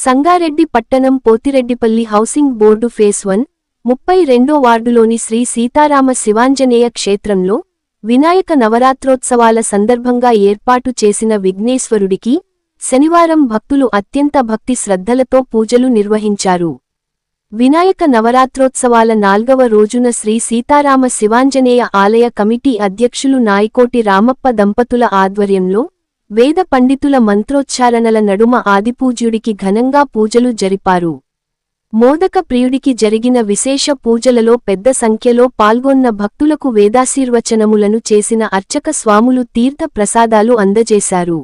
సంగారెడ్డి పట్టణం Pothireddypalli housing board phase 1, 32వ వార్డులోని శ్రీ సీతారామ శివాంజనేయ క్షేత్రంలో వినాయక నవరాత్రోత్సవాల సందర్భంగా ఏర్పాటు చేసిన విఘ్నేశ్వరుడికి శనివారం భక్తులు అత్యంత భక్తి శ్రద్ధలతో పూజలు నిర్వహించారు. వినాయక నవరాత్రోత్సవాల 4వ రోజున శ్రీ సీతారామ శివాంజనేయ ఆలయ కమిటీ అధ్యక్షులు నాయకోటి రామప్ప దంపతుల ఆధ్వర్యంలో వేద పండితుల మంత్రోచ్చారణల నడుమ ఆదిపూజ్యుడికి ఘనంగా పూజలు జరిపారు. మోదక ప్రియుడికి జరిగిన విశేష పూజలలో పెద్ద సంఖ్యలో పాల్గొన్న భక్తులకు వేదాశీర్వచనములను చేసిన అర్చక స్వాములు తీర్థ ప్రసాదాలు అందజేశారు.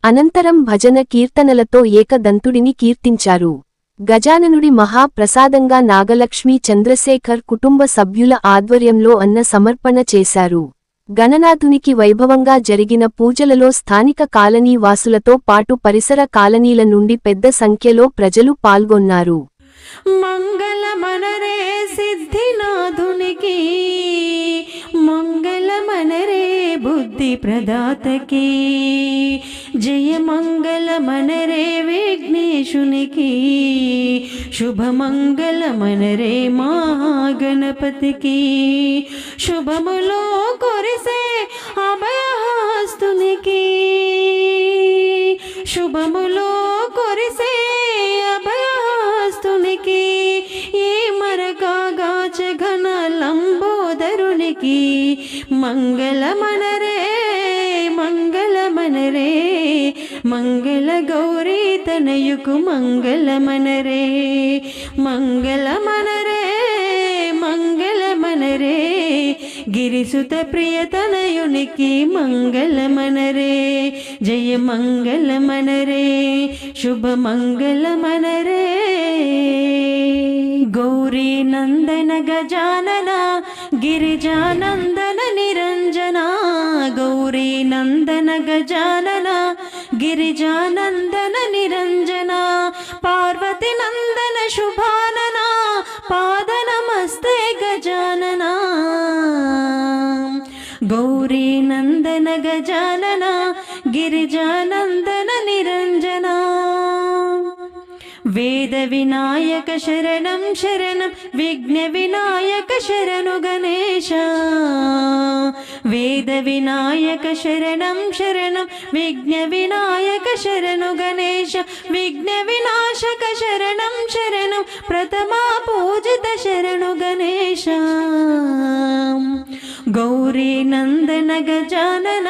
అనంతరం భజన కీర్తనలతో ఏకదంతుడిని కీర్తించారు. గజాననుడి మహా ప్రసాదంగా నాగలక్ష్మీ చంద్రశేఖర్ కుటుంబ సభ్యుల ఆధ్వర్యంలో అన్న సమర్పణ చేశారు. గణనాథునికి వైభవంగా జరిగిన పూజలలో స్థానిక కాలనీ వాసులతో పాటు పరిసర కాలనీల నుండి పెద్ద సంఖ్యలో ప్రజలు పాల్గొన్నారు. మంగళమనరే సిద్ధినాథునికి, మంగళమనరే బుద్ధి ప్రదాతకి, జయ మంగళమనరే విఘ్నేశునికి, శుభమంగళమనరే మహాగణపతికి, శుభములో కొరిసే అభయహస్తునికి, శుభములో కొరిసే అభయహస్తునికి, ఏ మరకాగాచ ఘన లంబోదరునికి, మంగళమనరే మంగళమనరే, మంగళ గౌరీ తనయుకు మంగళమనరే, మంగళమనరే మంగళమనరే, గిరిసుత ప్రియతనయునికి మంగళమనరే, జయ మంగళమనరే, శుభమంగళమనరే. గౌరీ నందన గజానన గిరిజానందన నిరంజన, గౌరీ నందన గజానన గిరిజానందన నిరంజన, పార్వతి నందన శుభానన, పాద నమస్తే గజానన, గౌరీ నందన గజానన గిరిజానందన నిరంజన. వేద వినాయక శరణం శరణం విఘ్న వినాయక శరణు గణేశ, వేద వినాయక శరణం శరణం విఘ్న వినాయక శరణు గణేశ, విఘ్న వినాశక శరణం శరణం ప్రథమా పూజిత శరణు గణేశ, గౌరీ నందన గజానన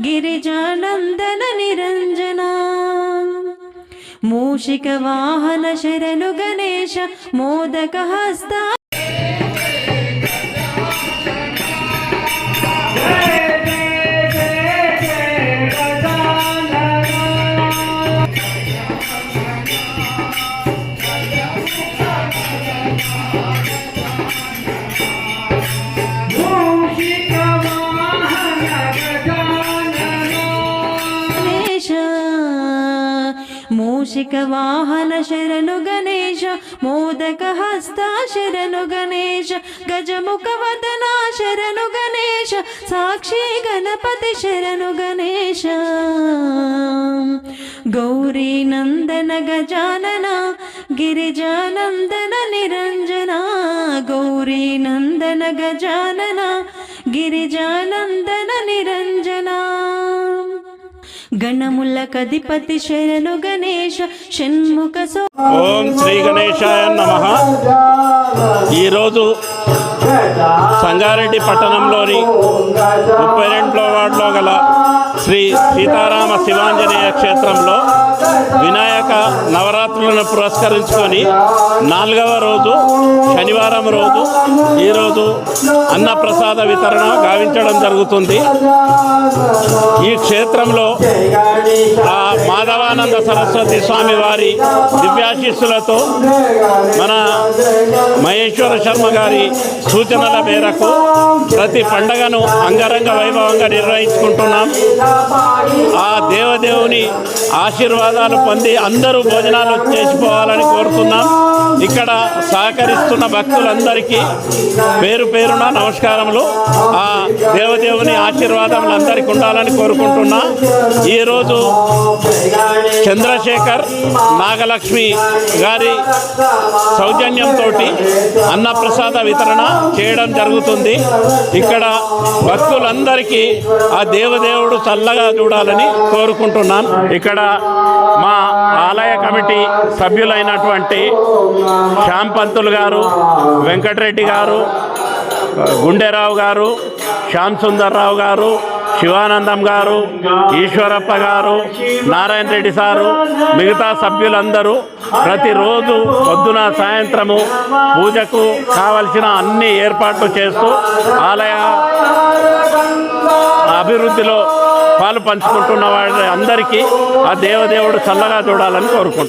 గిరిజానందన నిరంజన, మూషిక వాహన శరణు గణేశ, మోదక హస్త మూషిక వాహన శరణు గణేశ, మోదక హస్త శరణు గణేశ, గజముఖ వదన శరణు గణేశ, సాక్షి గణపతి శరణు గణేశ, గౌరీ నందన గజానన గిరిజానందన నిరంజన, గౌరీ నందన గజానన గిరిజానందన నిరంజన, గణముల కధిపతి శరణు గణేశ, షణ్ముఖ సో. ఓం శ్రీ గణేశాయ నమః. ఈరోజు సంగారెడ్డి పట్టణంలోని 32వ వార్డులో గల శ్రీ సీతారామ శివాంజనేయ క్షేత్రంలో వినాయక నవరాత్రులను పురస్కరించుకొని 4వ రోజు శనివారం రోజు ఈరోజు అన్నప్రసాద వితరణ గావించడం జరుగుతుంది. ఈ క్షేత్రంలో ఆ మాధవానంద సరస్వతి స్వామి వారి దివ్యాశీస్సులతో మన మహేశ్వర శర్మ గారి సూచనల మేరకు ప్రతి పండగను అంగరంగ వైభవంగా నిర్వహించుకుంటున్నాం. ఆ దేవదేవుని ఆశీర్వాదాలు పొంది అందరూ భోజనాలు చేసిపోవాలని కోరుతున్నాం. ఇక్కడ సహకరిస్తున్న భక్తులందరికీ పేరు పేరున నమస్కారములు. ఆ దేవదేవుని ఆశీర్వాదములు అందరికీ ఉండాలని కోరుకుంటున్నా. ఈరోజు చంద్రశేఖర్ నాగలక్ష్మి గారి సౌజన్యంతో అన్నప్రసాద వితరణ చేయడం జరుగుతుంది. ఇక్కడ భక్తులందరికీ ఆ దేవదేవుడు చల్లగా చూడాలని కోరుకుంటున్నాను. ఇక్కడ మా ఆలయ కమిటీ సభ్యులైనటువంటి శ్యామ్ పంతులు గారు, వెంకటరెడ్డి గారు, గుండెరావు గారు, శ్యామ్ సుందర్రావు గారు, శివానందం గారు, ఈశ్వరప్ప గారు, నారాయణ రెడ్డి సారు, మిగతా సభ్యులందరూ ప్రతిరోజు పొద్దున సాయంత్రము పూజకు కావలసిన అన్ని ఏర్పాట్లు చేస్తూ ఆలయ అభివృద్ధిలో పాలు పంచుకుంటున్న వారి అందరికీ ఆ దేవదేవుడు చల్లగా చూడాలని కోరుకుంటున్నాను.